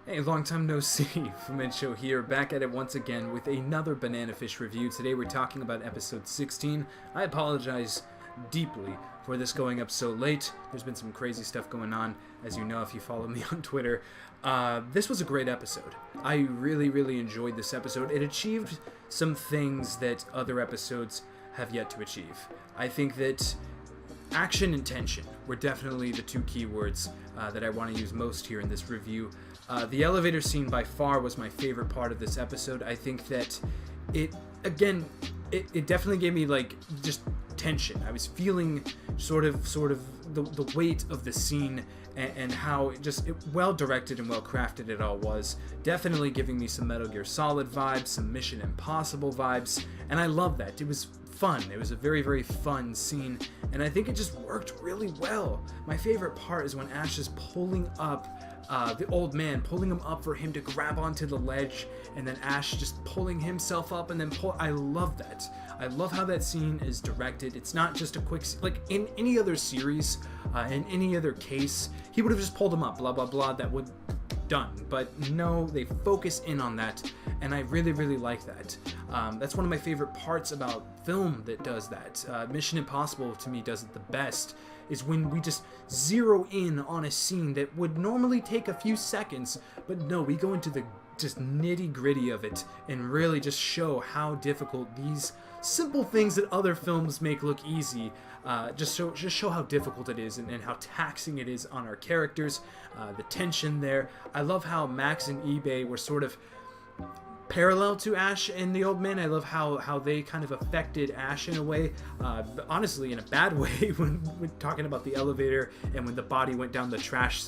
Hey, long time no see. Fumencho here, back at it once again with another Banana Fish review. Today we're talking about episode 16. I apologize deeply for this going up so late. There's been some crazy stuff going on, as you know if you follow me on Twitter. This was a great episode. I really enjoyed this episode. It achieved some things that other episodes have yet to achieve. I think that action and tension were definitely the two key words that I want to use most here in this review. The elevator scene by far was my favorite part of this episode. I think that it definitely gave me like just tension. I was feeling sort of the weight of the scene and how well directed and well crafted it all was. Definitely giving me some Metal Gear Solid vibes, some Mission Impossible vibes, and I love that. It was fun. It was a very fun scene, and I think it just worked really well. My favorite part is when Ash is pulling up the old man, pulling him up for him to grab onto the ledge, and then Ash just pulling himself up and then I love that. I love how that scene is directed. It's not just a quick, like in any other series, in any other case, he would have just pulled him up, blah blah blah, that would done. But no, they focus in on that, and I really like that. That's one of my favorite parts about film that does that. Mission Impossible to me does it the best, is when we just zero in on a scene that would normally take a few seconds, but no, we go into the just nitty gritty of it and really just show how difficult these simple things that other films make look easy, just show how difficult it is and how taxing it is on our characters. The tension there. I love how Max and eBay were sort of parallel to Ash and the old man. I love how they kind of affected Ash in a way, honestly in a bad way, when talking about the elevator and when the body went down the trash.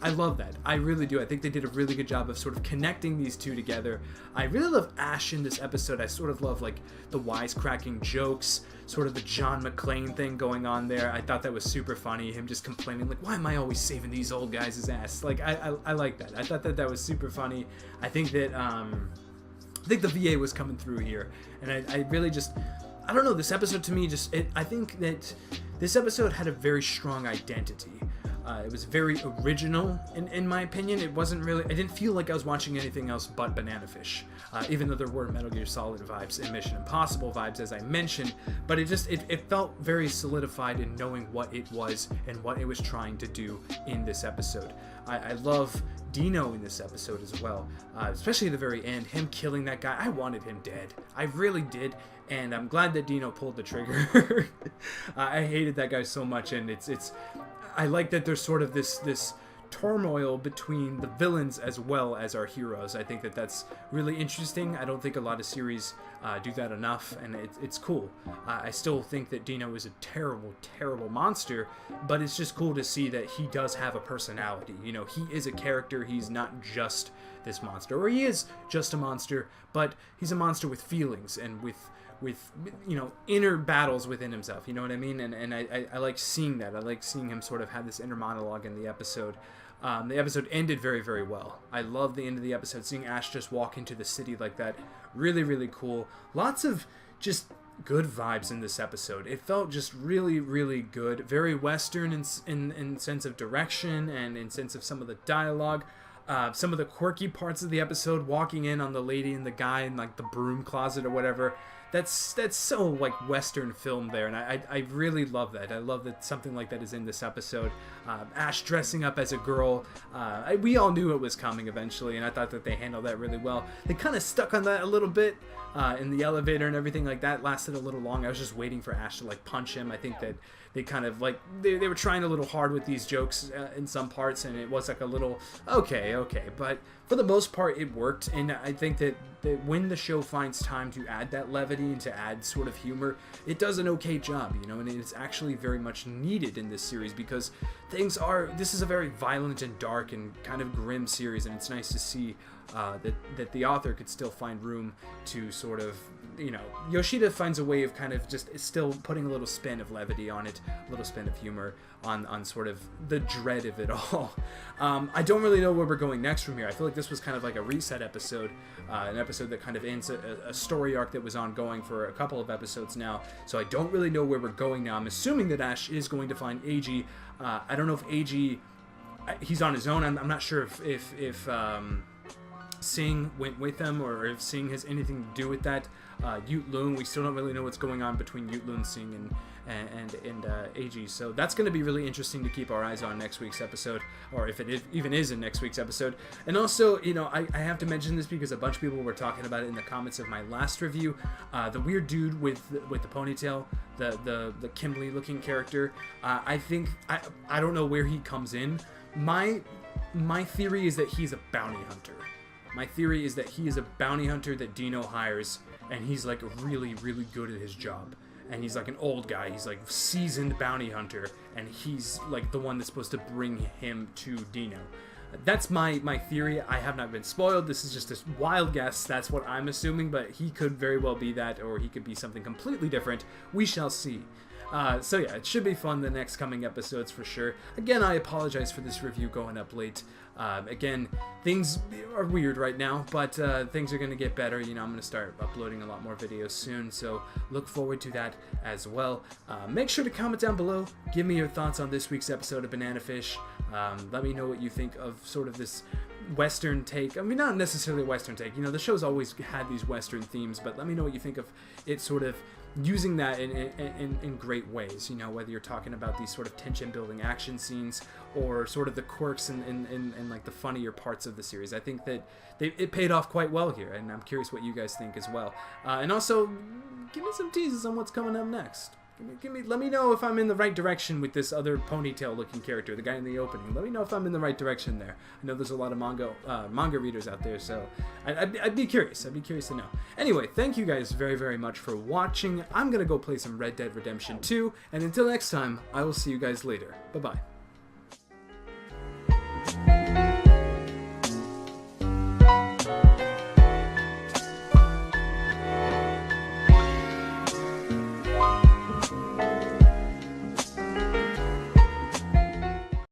I love that. I really do. I think they did a really good job of sort of connecting these two together. I really love Ash in this episode. I sort of love like the wisecracking jokes, sort of the John McClane thing going on there. I thought that was super funny. Him just complaining like, why am I always saving these old guys' ass? Like I like that. I thought that was super funny. I think that the VA was coming through here, and I really just, I don't know, this episode to me I think that this episode had a very strong identity. It was very original, in my opinion. It wasn't really, I didn't feel like I was watching anything else but Banana Fish, even though there were Metal Gear Solid vibes and Mission Impossible vibes, as I mentioned, but it felt very solidified in knowing what it was and what it was trying to do in this episode. I love Dino in this episode as well, especially at the very end, him killing that guy. I wanted him dead. I really did, and I'm glad that Dino pulled the trigger. I hated that guy so much, and I like that there's sort of this turmoil between the villains as well as our heroes. I think that that's really interesting. I don't think a lot of series do that enough, and it's cool. I still think that Dino is a terrible monster, but it's just cool to see that he does have a personality. You know, he is a character. He's not just this monster, or he is just a monster, but he's a monster with feelings and with you know, inner battles within himself, you know what I mean? And I like seeing that. I like seeing him sort of have this inner monologue in the episode. The episode ended very well. I love the end of the episode, seeing Ash just walk into the city like that. Really cool. Lots of just good vibes in this episode. It felt just really good. Very Western in sense of direction and in sense of some of the dialogue. Some of the quirky parts of the episode, walking in on the lady and the guy in like the broom closet or whatever. That's so like Western film there, and I really love that. I love that something like that is in this episode. Ash dressing up as a girl. We all knew it was coming eventually, and I thought that they handled that really well. They kind of stuck on that a little bit in the elevator and everything like that. Lasted a little long. I was just waiting for Ash to like punch him. I think that they kind of like they were trying a little hard with these jokes in some parts, and it was like a little okay, but for the most part it worked. And I think that when the show finds time to add that levity and to add sort of humor, it does an okay job, you know, and it's actually very much needed in this series, because this is a very violent and dark and kind of grim series, and it's nice to see that the author could still find room to sort of Yoshida finds a way of kind of just still putting a little spin of levity on it, a little spin of humor on sort of the dread of it all. I don't really know where we're going next from here. I feel like this was kind of like a reset episode, an episode that kind of ends a story arc that was ongoing for a couple of episodes now, so I don't really know where we're going now. I'm assuming that Ash is going to find Eiji. I don't know if Eiji, he's on his own. I'm not sure if Sing went with them, or if Sing has anything to do with that. Yut Loon, we still don't really know what's going on between Yut Loon, Sing, and Eiji. So that's going to be really interesting to keep our eyes on next week's episode, or if it even is in next week's episode. And also, I have to mention this because a bunch of people were talking about it in the comments of my last review. The weird dude with the ponytail, the Kimberly looking character. I think I don't know where he comes in. My theory is that he's a bounty hunter. My theory is that he is a bounty hunter that Dino hires, and he's like really, really good at his job. And he's like an old guy. He's like seasoned bounty hunter, and he's like the one that's supposed to bring him to Dino. That's my theory. I have not been spoiled. This is just a wild guess. That's what I'm assuming, but he could very well be that, or he could be something completely different. We shall see. So yeah, it should be fun the next coming episodes for sure. Again, I apologize for this review going up late. Again, things are weird right now, but things are going to get better. I'm going to start uploading a lot more videos soon, so look forward to that as well. Make sure to comment down below. Give me your thoughts on this week's episode of Banana Fish. Let me know what you think of sort of this Western take. I mean, not necessarily a Western take. The show's always had these Western themes, but let me know what you think of it sort of using that in great ways, whether you're talking about these sort of tension building action scenes or sort of the quirks and like the funnier parts of the series. I think that it paid off quite well here, and I'm curious what you guys think as well. And also, give me some teases on what's coming up next. Let me know if I'm in the right direction with this other ponytail looking character, the guy in the opening. Let me know if I'm in the right direction there. I know there's a lot of manga readers out there, so I'd be curious. I'd be curious to know. Anyway, thank you guys very, very much for watching. I'm going to go play some Red Dead Redemption 2, and until next time, I will see you guys later. Bye-bye.